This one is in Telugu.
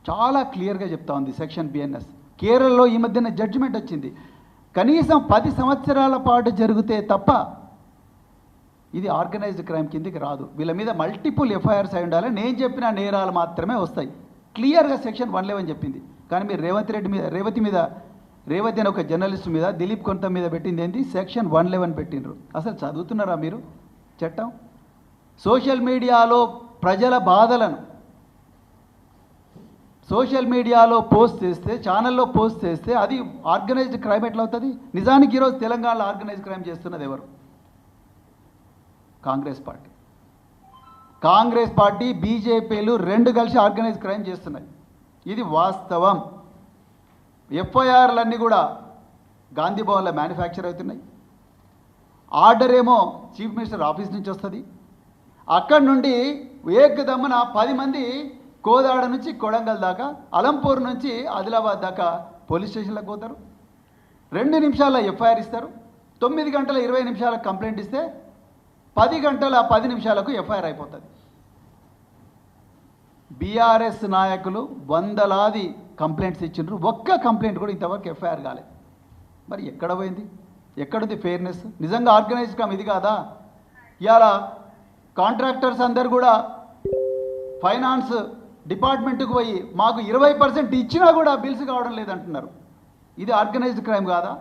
చాలా క్లియర్గా చెప్తా ఉంది సెక్షన్ బిఎన్ఎస్. కేరళలో ఈ మధ్యన జడ్జిమెంట్ వచ్చింది, కనీసం 10 సంవత్సరాల పాటు జరిగితే తప్ప ఇది ఆర్గనైజ్డ్ క్రైమ్ కిందకి రాదు. వీళ్ళ మీద మల్టిపుల్ ఎఫ్ఐఆర్స్ అయి ఉండాలి, నేను చెప్పిన నేరాలు మాత్రమే వస్తాయి. క్లియర్గా సెక్షన్ 111 చెప్పింది. కానీ మీరు రేవతి అనే ఒక జర్నలిస్ట్ మీద, దిలీప్ కొంత మీద పెట్టింది ఏంటి? సెక్షన్ 111 పెట్టినరు. అసలు చదువుతున్నారా మీరు చట్టం? సోషల్ మీడియాలో ప్రజల బాధలను సోషల్ మీడియాలో పోస్ట్ చేస్తే, ఛానల్లో పోస్ట్ చేస్తే అది ఆర్గనైజ్డ్ క్రైమ్ ఎట్లా అవుతుంది? నిజానికి ఈరోజు తెలంగాణలో ఆర్గనైజ్డ్ క్రైమ్ చేస్తున్నది ఎవరు? కాంగ్రెస్ పార్టీ బీజేపీలు రెండు కలిసి ఆర్గనైజ్డ్ క్రైమ్ చేస్తున్నాయి. ఇది వాస్తవం. ఎఫ్ఐఆర్లన్నీ కూడా గాంధీ భవన్లో మ్యానుఫ్యాక్చర్ అవుతున్నాయి. ఆర్డర్ ఏమో చీఫ్ మినిస్టర్ ఆఫీస్ నుంచి వస్తుంది. అక్కడి నుండి ఏకదమ్మున 10 మంది కోదాడ నుంచి కొడంగల్ దాకా, అలంపూర్ నుంచి ఆదిలాబాద్ దాకా పోలీస్ స్టేషన్లకు పోతారు. 2 నిమిషాల ఎఫ్ఐఆర్ ఇస్తారు. 9 గంటల 20 నిమిషాలకు కంప్లైంట్ ఇస్తే 10 గంటల 10 నిమిషాలకు ఎఫ్ఐఆర్ అయిపోతుంది. బీఆర్ఎస్ నాయకులు వందలాది కంప్లైంట్స్ ఇచ్చిండ్రు, ఒక్క కంప్లైంట్ కూడా ఇంతవరకు ఎఫ్ఐఆర్ కాలేదు. మరి ఎక్కడ పోయింది? ఎక్కడుంది ఫెయిర్నెస్? నిజంగా ఆర్గనైజ్డ్ క్రైమ్ ఇది కాదా? ఇవాళ కాంట్రాక్టర్స్ అందరు కూడా ఫైనాన్స్ డిపార్ట్మెంట్కి పోయి మాకు 20% ఇచ్చినా కూడా బిల్స్ కావడం లేదంటున్నారు. ఇది ఆర్గనైజ్డ్ క్రైమ్ కాదా?